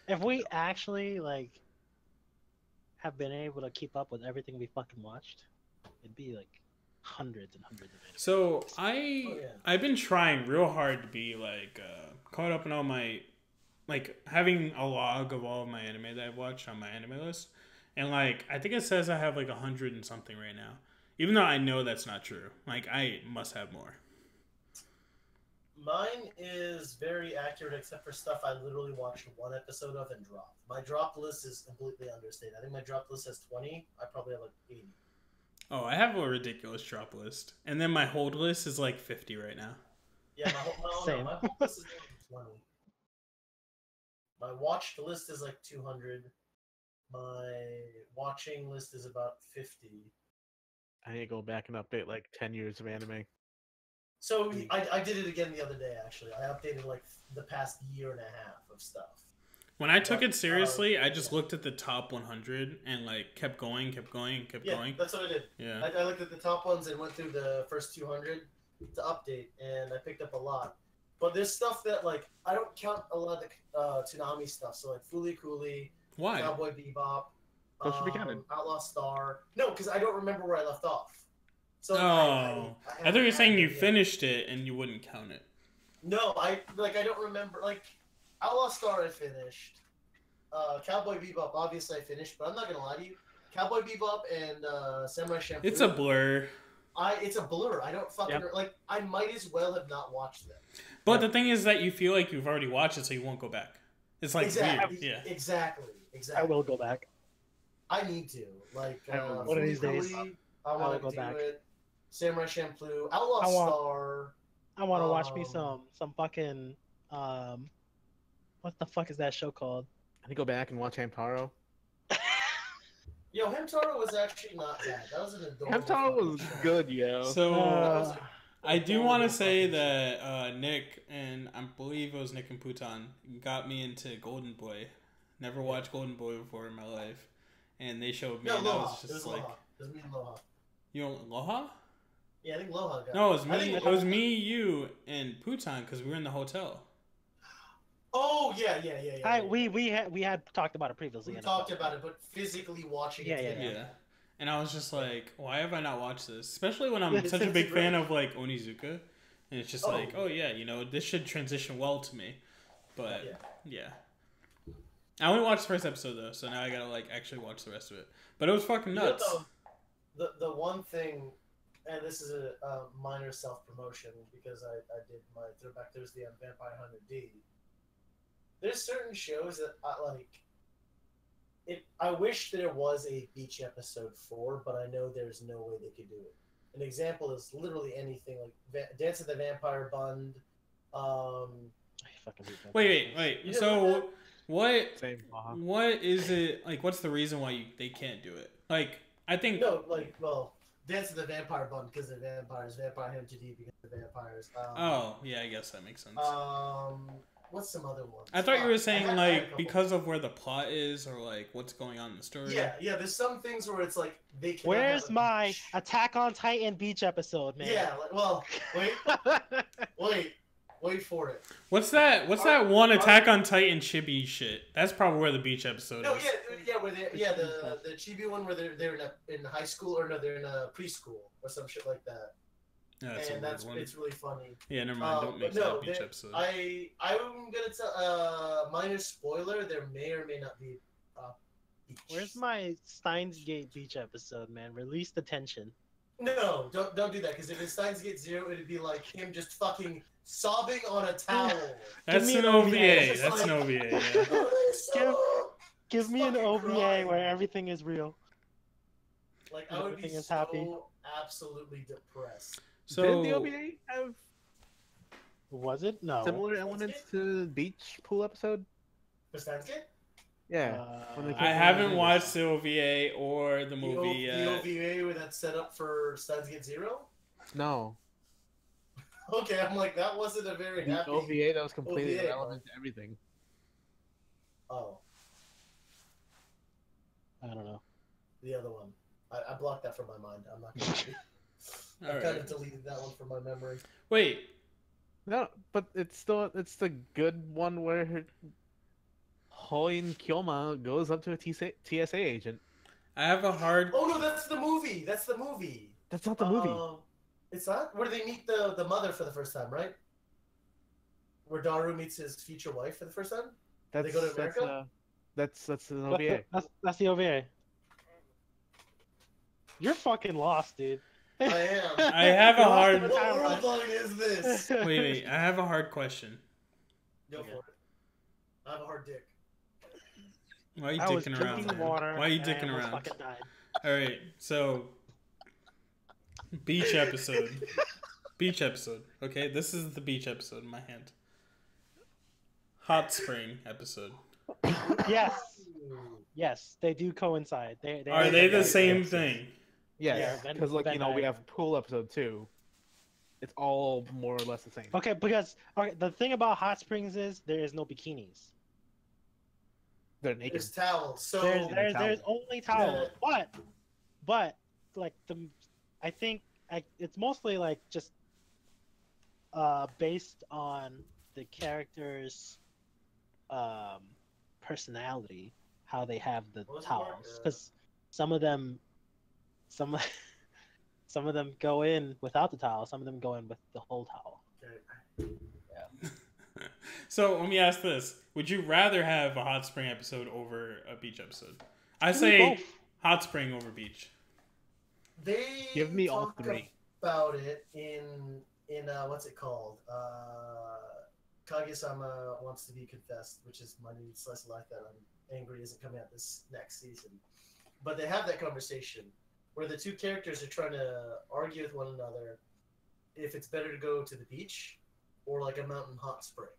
if we actually like have been able to keep up with everything we fucking watched, it'd be like hundreds and hundreds of videos. So Oh, yeah. I've been trying real hard to be like caught up in all my, like, having a log of all of my anime that I've watched on my anime list, and like I think it says I have like 100 and something right now, even though I know that's not true. Like I must have more. Mine is very accurate, except for stuff I literally watched 1 episode of and dropped. My drop list is completely understated. I think my drop list has 20. I probably have like 80. Oh, I have a ridiculous drop list, and then my hold list is like 50 right now. Yeah, my whole Same. list is like 20. My watched list is like 200. My watching list is about 50. I need to go back and update like 10 years of anime. So I did it again the other day. Actually, I updated like the past year and a half of stuff. When I took it seriously, I just looked at the top 100 and like kept going. Yeah, that's what I did. Yeah. I looked at the top ones and went through the first 200 to update, and I picked up a lot. But there's stuff that like I don't count a lot of the Toonami stuff. So like Fooly Cooly, Why? Cowboy Bebop, Those should be counted. Outlaw Star. No, because I don't remember where I left off. So I thought you were saying you finished it and you wouldn't count it. No, I don't remember. Like Outlaw Star, I finished. Cowboy Bebop, obviously I finished, but I'm not gonna lie to you. Cowboy Bebop and Samurai Champloo. It's a blur. It's a blur. I don't fucking like. I might as well have not watched them. But the thing is that you feel like you've already watched it, so you won't go back. It's like exactly, weird. Yeah. Exactly. I will go back. I need to. Like one of these days. I want to go do back. it. Samurai Champloo, Outlaw Star. I want to watch me some fucking what the fuck is that show called? I need to go back and watch Hamtaro. Yo, Hamtaro was actually not bad. That was an adorable. Hamtaro was good, yo. So I do want to say that Nick and I believe it was Nick and Putan got me into Golden Boy. Never watched Golden Boy before in my life, and they showed me. No, and Loha. I was just like, Loha. It was me and Loha. You don't Loha? Yeah, I think Loha got. No, it was me. It was me, you, and Putan because we were in the hotel. Oh yeah. We had talked about it previously. We talked about it, but physically watching it. Yeah. And I was just like, why have I not watched this? Especially when I'm such a big fan of like Onizuka, and it's just like, oh yeah, you know, this should transition well to me. But yeah. I only watched the first episode though, so now I gotta like actually watch the rest of it. But it was fucking nuts. You know, the one thing, and this is a minor self promotion because I did my Throwback Thursday on Vampire Hunter D. There's certain shows that I like. I wish there was a beach episode 4, but I know there's no way they could do it. An example is literally anything like Dance of the Vampire Bund. Wait. You know So what? Same. What is it like? What's the reason why they can't do it? Like, I think Dance of the Vampire Bund because they're vampires. Vampire Hunter D because they're vampires. Yeah, I guess that makes sense. What's some other ones? I thought you were saying like because of where the plot is or like what's going on in the story. Yeah. There's some things where it's like they can. Where's my Attack on Titan beach episode, man? Yeah. Well, wait for it. What's that? What's that one Attack on Titan chibi shit? That's probably where the beach episode is. Where the chibi one where they're in high school or no, they're in a preschool or some shit like that. Yeah, it's really funny. Yeah, never mind. Don't make that beach episode. I'm gonna tell minor spoiler. There may or may not be. Beach. Where's my Steins Gate beach episode, man? Release the tension. No, don't do that because if it's Steins Gate 0, it'd be like him just fucking sobbing on a towel. That's an OVA. That's an OVA. Yeah. Give me an OVA where everything is real. Like I would be so happy. Absolutely depressed. So did the OVA have was it? No. similar elements to the beach pool episode? For Steins Gate? Yeah. I haven't watched the OVA or the movie yet. The OVA where that's set up for Steins Gate 0? No. Okay, I'm like, that wasn't a very The happy OVA that was completely OVA, irrelevant to everything. Oh, I don't know. the other one. I blocked that from my mind. I'm not gonna I All kind right. of deleted that one from my memory. Wait, No, but it's the good one where Hoin Kyoma goes up to a TSA agent. I have a hard. Oh no, that's the movie! That's the movie! That's not the movie. It's not? Where they meet the mother for the first time, right? Where Daru meets his future wife for the first time? They go to America? That's an OVA. That's the OVA. You're fucking lost, dude. I am. I have a hard. What world line is this? Wait. I have a hard question. Go for it. I have a hard dick. Why are you I was dicking around? drinking man? water. Why are you and I dicking almost around? fucking died. All right, so beach episode. Beach episode. Okay, this is the beach episode in my hand. Hot spring episode. Yes. Yes, they do coincide. They Are they the Yeah, same yeah. thing? Yes, Venn- because like Venn we have diagram. Pool episode 2. It's all more or less the same. Okay, because the thing about hot springs is there is no bikinis. They're naked. There's towels. So There's only towels, but like I think it's mostly like just based on the character's personality, how they have the What was it, Mark? towels, because some of them some some of them go in without the towel, some of them go in with the whole towel. Okay. So let me ask this: would you rather have a hot spring episode over a beach episode? I Do say both. hot spring over beach. They Give me all talk 3. about it in what's it called? Kage-sama Wants to Be Confessed, which is my new slice of life that I'm angry isn't coming out this next season. But they have that conversation where the two characters are trying to argue with one another if it's better to go to the beach or like a mountain hot spring.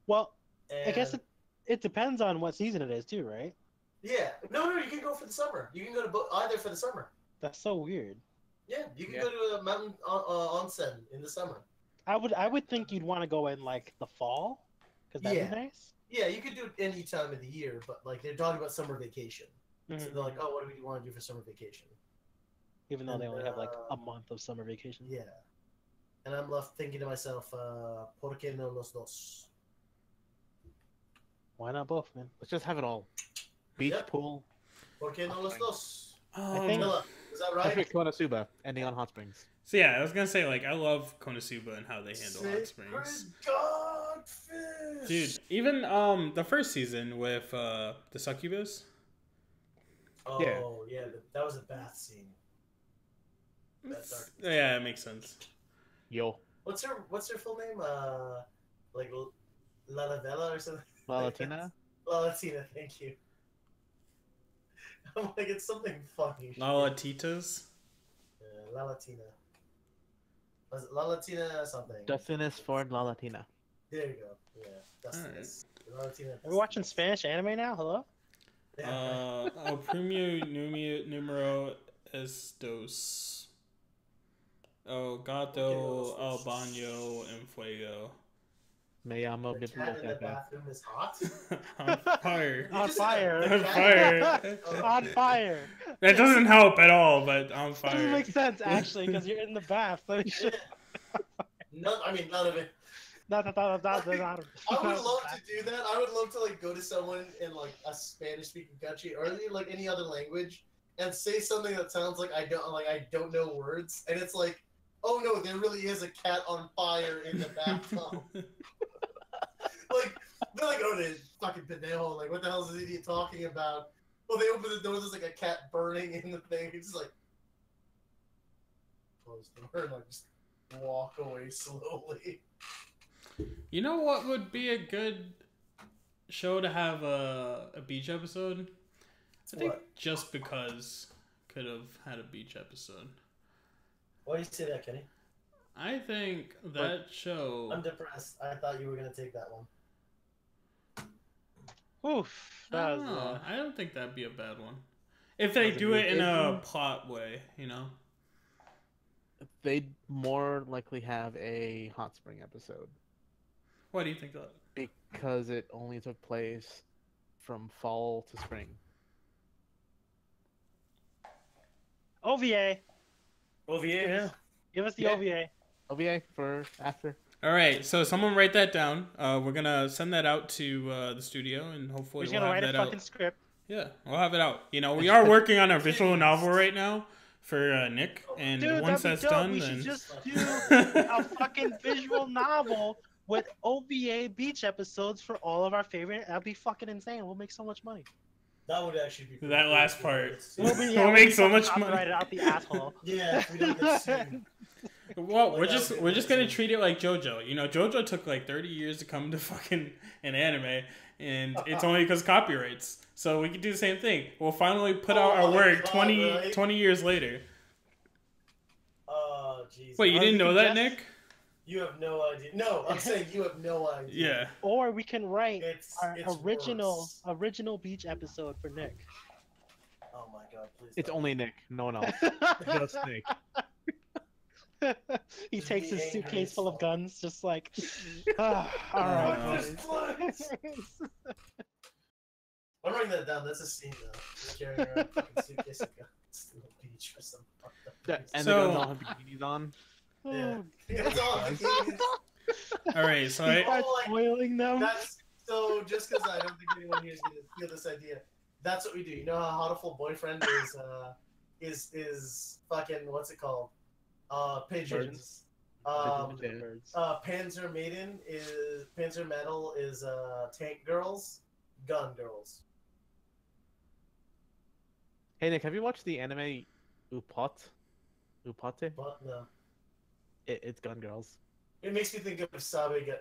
Well, And I guess it depends on what season it is too, right? yeah, no, you can go for the summer. You can go to either for the summer. That's so weird. Yeah, you can go to a mountain onsen in the summer. I would think you'd want to go in like the fall, because that'd Yeah. be nice. Yeah, you could do it any time of the year, but like they're talking about summer vacation. So Mhm. they're like, oh, what do we want to do for summer vacation? Even though they and, only have like a month of summer vacation. Yeah. And I'm left thinking to myself, ¿por qué no los dos? Why not both, man? Let's just have it all. Beach, Yep. pool. ¿Por qué no los dos? I think- Philip, is that right? Perfect Konosuba, ending on hot springs. So yeah, I was gonna say like I love Konosuba and how they handle hot springs. Sacred Godfish! Dude, even the first season with the succubus. Oh, yeah, that was a bath scene. That's dark. Yeah, it makes sense. Yo. What's her full name? Like Lalavella or something? La like Latina? that? Lalatina, thank you. I'm like, it's something funny. Lalatitas. Lalatina. Was it Lalatina something? Dustinus Ford La Latina. There you go. Yeah, Dustinus. Lalatina. Are we watching Spanish anime now? Hello? Yeah. El premio número estos. El gato al baño en fuego. Me llamo The cat in the Biblioteca. bathroom is hot. On fire. On just fire. have On the fire. On fire. That doesn't help at all, but on That doesn't fire. make sense actually, because you're in the bath. So you should... None of it. not. I would love to do that. I would love to like go to someone in like a Spanish-speaking country or like any other language and say something that sounds like I don't know words, and it's like, oh no, there really is a cat on fire in the bathtub. Like they're like, oh, they fucking pendejo. Like, what the hell is this idiot talking about? Well, they open the door. There's like a cat burning in the thing. It's just like close the door and like just walk away slowly. You know what would be a good show to have a beach episode? I think What? Just Because could have had a beach episode. Why do you say that, Kenny? I think that show. I'm depressed. I thought you were gonna take that one. Oof. That was, I don't think that'd be a bad one. If they Was it do it in a European? plot way, you know? They'd more likely have a hot spring episode Why do you think that? because it only took place from fall to spring. OVA. OVA, yeah. Give us the Yeah. OVA. OVA for after. All right, so someone write that down. We're gonna send that out to the studio, and We're hopefully just we'll gonna have write a that fucking out. script. Yeah, we'll have it out. You know, we are working on a visual novel right now for Nick, and Dude, once that'd that's be dope. done, We then should just do a fucking visual novel with OVA beach episodes for all of our favorite. That'd be fucking insane. We'll make so much money. That would actually be That last part. We'll We'll make so much money. Right out the asshole. Yeah, if we don't get sued. Well, Like, we're that just would be we're just gonna amazing. treat it like JoJo. You know, JoJo took like 30 years to come to fucking an anime, and it's only because copyrights. So we can do the same thing. We'll finally put out Oh our my work God, 20 right? 20 years later. Oh, jeez. Wait, you Or didn't we know could that, just- Nick? You have no idea. No, I'm saying you have no idea. Yeah. Or we can write our It's original beach episode for Nick. Oh my god, please. It's don't. only Nick, no one else. Just Nick. He Just takes be his angry suitcase as full of fuck. guns, just like, all right. Just boys." I'm writing that down. That's a scene though. Just carrying around a fucking suitcase of guns to the beach or some fucked up Yeah, place. and So- the girls all have bikinis on. Yeah. Oh, It's all bikinis. All right. So he I. starts Oh, like, spoiling them. That's so. Just because I don't think anyone here is gonna feel this idea, that's what we do. You know how Hotiful Boyfriend is fucking what's it called? Pigeons. Birds. Panzer Metal is Tank Girls, Gun Girls. Hey Nick, have you watched the anime Upate? But no, It's Gun Girls. it makes me think of Sabega.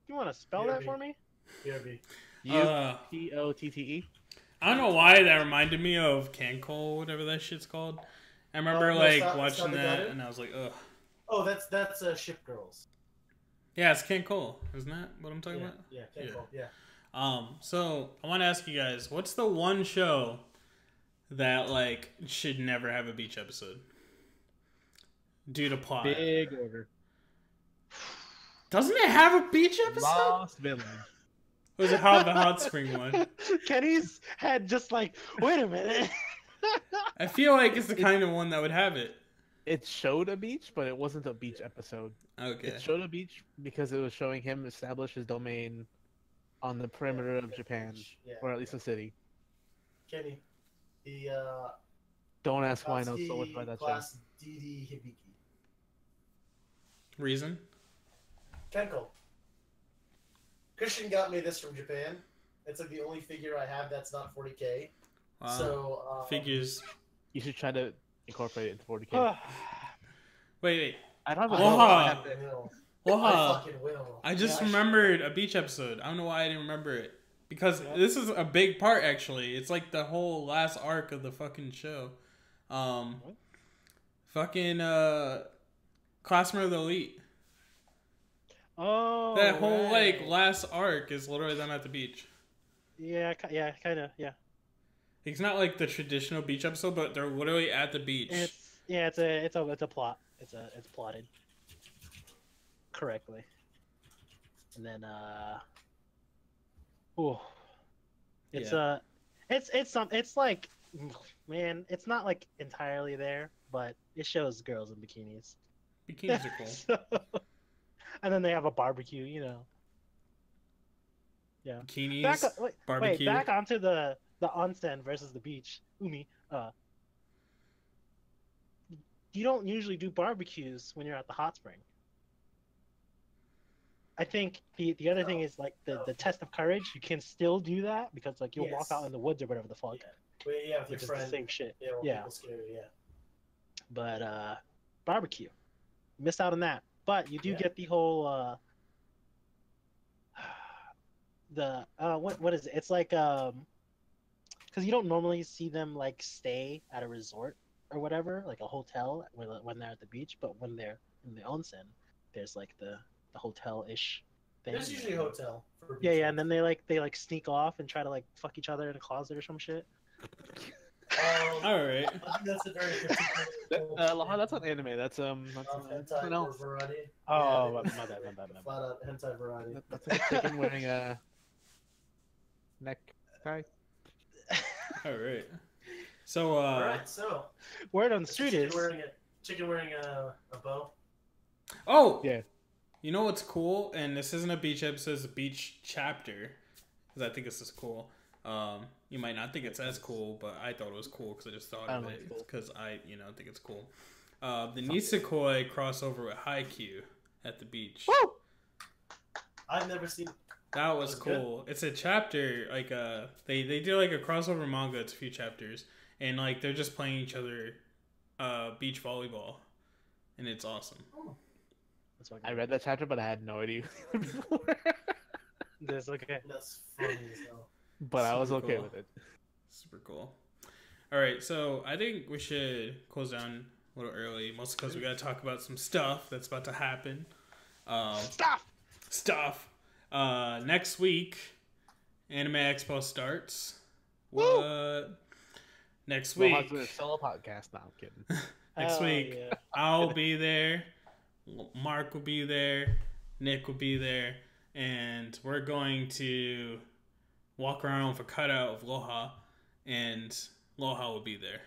You want to spell that for me? BRB. Upotte. I don't know why that reminded me of Cancol, whatever that shit's called. I remember no, like stop watching that, it. and I was like, ugh. Oh, that's Ship Girls. Yeah, it's Cancol, isn't that what I'm talking Yeah, about? yeah, Cancol, yeah. So I want to ask you guys, what's the one show that like should never have a beach episode due to plot? Big order. Doesn't it have a beach episode? Lost Village. Was it how the hot spring one? Kenny's head just like, wait a minute. I feel like it's the kind of one that would have it. It showed a beach, but it wasn't a beach episode. Okay. It showed a beach because it was showing him establish his domain on the perimeter of Japan, Yeah. or at least a city. Kenny, the Don't ask why I know so much Katsuki about that show. class DD Hibiki. Reason? Kenko. Christian got me this from Japan. It's like the only figure I have that's not 40k. Wow. So Figures. You should try to incorporate it into 40k. Wait. I don't have I a Waha. fucking will. Well, I fucking will. I just Yeah, remembered a beach episode. I don't know why I didn't remember it. Because Yeah. this is a big part, actually. It's like the whole last arc of the fucking show. Fucking, Classroom of the Elite. Oh, That whole, right. like, last arc is literally them at the beach. Yeah, kind of, yeah. It's not like the traditional beach episode, but they're literally at the beach. It's a plot. It's plotted correctly. And then it's like, man, it's not like entirely there, but it shows girls in bikinis. Bikinis are cool. So, and then they have a barbecue, you know. Yeah. Bikinis, Wait, barbecue. back onto the onsen versus the beach. Umi, you don't usually do barbecues when you're at the hot spring. I think the other thing is like the test of courage. You can still do that because like you'll walk Yes. out in the woods or whatever the fuck, Yeah. Well, yeah, with which your is friend. the same shit. Yeah, when Yeah. people scare you, yeah. But barbecue, missed out on that. But you do Yeah. get the whole what is it? It's like because you don't normally see them like stay at a resort or whatever, like a hotel when they're at the beach. But when they're in the onsen, there's like the hotel-ish thing. There's usually a hotel. For Yeah, beach and then they sneak off and try to like fuck each other in a closet or some shit. All right. I think that's a very particular. Laha, that's not anime. That's hentai something else. variety. Oh, Yeah, my bad. Flat out hentai variety. That's like a chicken wearing a necktie. All right. So, All right, so Word on the street is chicken wearing a bow. oh, Yeah. You know what's cool? And this isn't a beach episode, it's a beach chapter. Because I think this is cool. You might not think it's as cool, but I thought it was cool because I just thought I of don't it. think it's Because I think it's cool. The Nisekoi crossover with Haikyuu at the beach. Woo! I've never seen. That was That's good. cool. It's a chapter, like they do like a crossover manga. It's a few chapters, and like they're just playing each other, beach volleyball, and it's awesome. I read that chapter, but I had no idea before. That's okay. That's funny as hell. But I was Super okay cool. with it. Super cool. All right, so I think we should close down a little early, mostly because we got to talk about some stuff that's about to happen. Stuff. Next week, Anime Expo starts. What? Next Well, I'll week. do a solo podcast. No, I'm kidding. Next Hell week, yeah. I'll be there. Mark will be there. Nick will be there. And we're going to walk around with a cutout of Loha. And Loha will be there.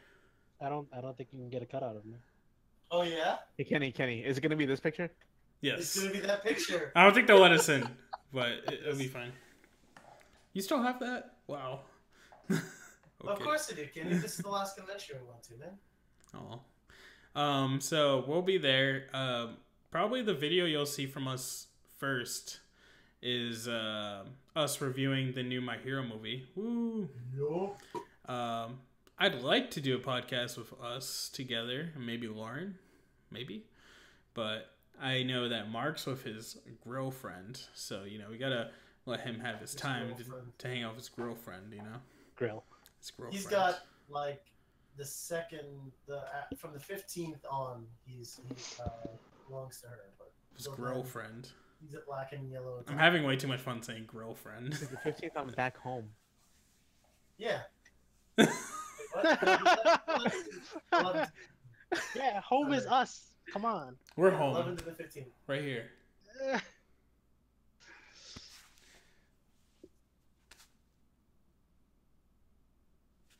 I don't think you can get a cutout of me. Oh yeah, Hey, Kenny, is it gonna be this picture? Yes. it's gonna be that picture. I don't think they'll let us in, but it'll be fine. You still have that? Wow. Okay. Of course I do, Kenny. This is the last convention we went to, man. Oh. So we'll be there. Probably the video you'll see from us first is us reviewing the new My Hero movie. Woo. Yup. I'd like to do a podcast with us together, and maybe Lauren, maybe. But I know that Mark's with his girlfriend, so we gotta let him have his time to hang out with his girlfriend. Grill. His girlfriend. He's got like from the 15th on. He belongs to her, but his girlfriend. He's a black and yellow. I'm having way too much fun saying girlfriend. The 15th, I'm back home. Yeah. Wait, what? What? Yeah, home is us. Come on. We're 11 home, to the 15th. right here.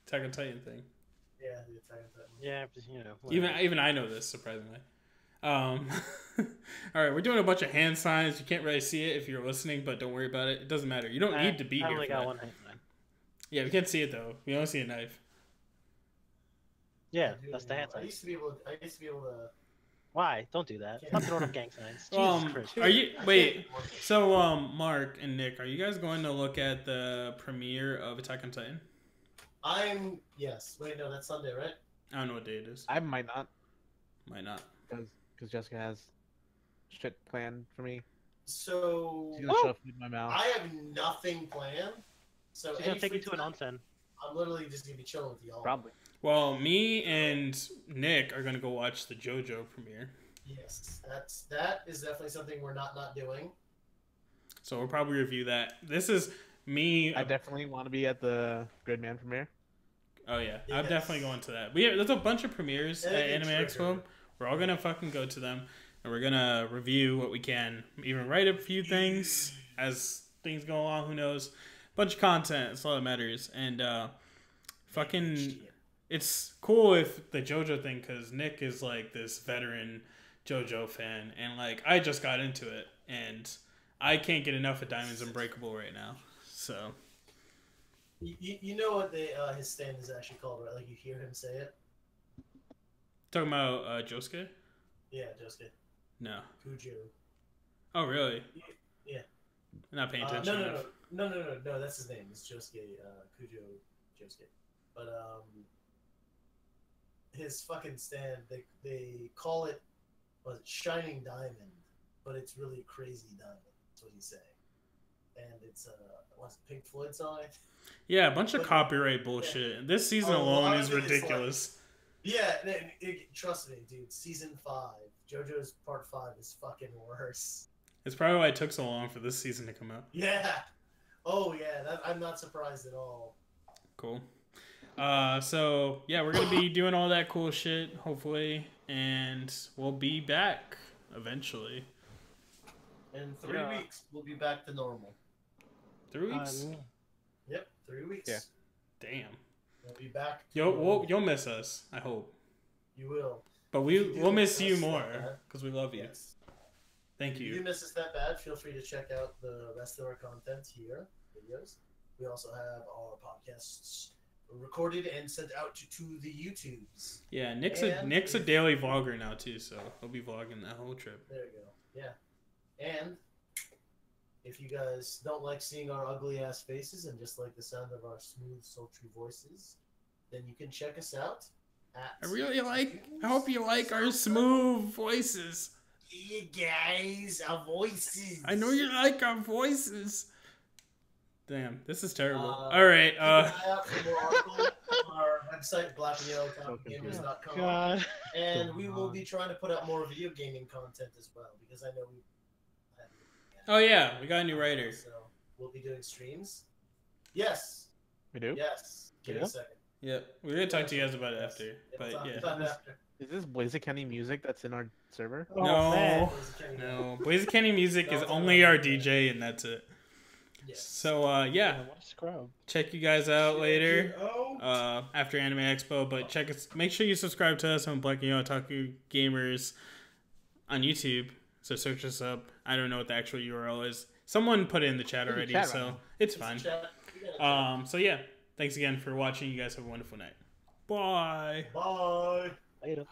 Attack on Titan thing. Yeah, the Attack on Titan. Yeah, just, whatever. Even I know this, surprisingly. All right, we're doing a bunch of hand signs. You can't really see it if you're listening, but don't worry about it. It doesn't matter. You don't need to be I here only for got that. one hand sign. Yeah, we can't see it though. We only see a knife. Yeah, Dude, that's the hand I sign. used to be able to. Why? Don't do that. Can't. Stop throwing up gang signs. Jesus Christ. Are you wait? So, Mark and Nick, are you guys going to look at the premiere of Attack on Titan? Yes. Wait, no, that's Sunday, right? I don't know what day it is. I might not, Might not. because Jessica has shit planned for me. So She's gonna shove food in my mouth. I have nothing planned. So She's gonna any take you free to an time, onsen. I'm literally just gonna be chilling with y'all. Probably. Well, me and Nick are gonna go watch the JoJo premiere. Yes, that is definitely something we're not doing. So we'll probably review that. This is me. I definitely want to be at the Gridman premiere. Oh yeah, I'm Yes. definitely going to that. There's a bunch of premieres at Anime Expo. We're all gonna fucking go to them, and we're gonna review what we can. Even write a few things as things go along. Who knows? Bunch of content. That's all that matters. And fucking, it's cool with the JoJo thing because Nick is like this veteran JoJo fan, and like I just got into it, and I can't get enough of Diamonds Unbreakable right now. So. You know what his stand is actually called, right? Like you hear him say it. Talking about Josuke? Yeah, Josuke. No. Kujo. Oh really? Yeah. I'm not paying attention enough. No. That's his name. It's Josuke. Kujo Josuke. But his fucking stand, they call it, was it Shining Diamond, but it's really Crazy Diamond. That's what he's saying. And it's what's the Pink Floyd song? Yeah, a bunch of copyright bullshit. This season alone is ridiculous. Yeah, trust me, dude. Season 5, JoJo's Part 5 is fucking worse. It's probably why it took so long for this season to come out. Yeah. Oh yeah, I'm not surprised at all. Cool. So yeah, we're gonna be doing all that cool shit, hopefully, and we'll be back eventually. In 3 weeks, we'll be back to normal. 3 weeks? Yep, 3 weeks. Yeah. Damn. We'll be back. You'll miss us, I hope. You will. But we'll miss you more because we love you. Yes. Thank If you. you miss us that bad, feel free to check out the rest of our content here, videos. We also have our podcasts recorded and sent out to the YouTubes. Yeah, Nick's a daily vlogger now too, so he'll be vlogging that whole trip. There you go. Yeah. And if you guys don't like seeing our ugly ass faces and just like the sound of our smooth, sultry voices, then you can check us out at I hope you like our smooth voices. Yeah, guys, our voices. I know you like our voices. Damn, this is terrible. All right. Keep an eye out for more articles on our website, confused. blackandYellowTalkingGamers.com. God. And we will be trying to put out more video gaming content as well, because I know we. Oh yeah, we got a new writer. So we'll be doing streams. Yes. We do? Yes. Give me a second. Yep, we're gonna talk to you guys about it after. But yeah. After. Is this Blazikenny music that's in our server? Oh, No. man. No, Blaze Kenny Music is No, only our DJ, and that's it. Yes. So yeah, What a scrub. check you guys out later after Anime Expo. But check us. Make sure you subscribe to us on Black and Yellow Otaku Gamers on YouTube. So search us up. I don't know what the actual URL is. Someone put it in the chat already, chat so right now. it's fine. So yeah, thanks again for watching. You guys have a wonderful night. Bye. Bye. Later.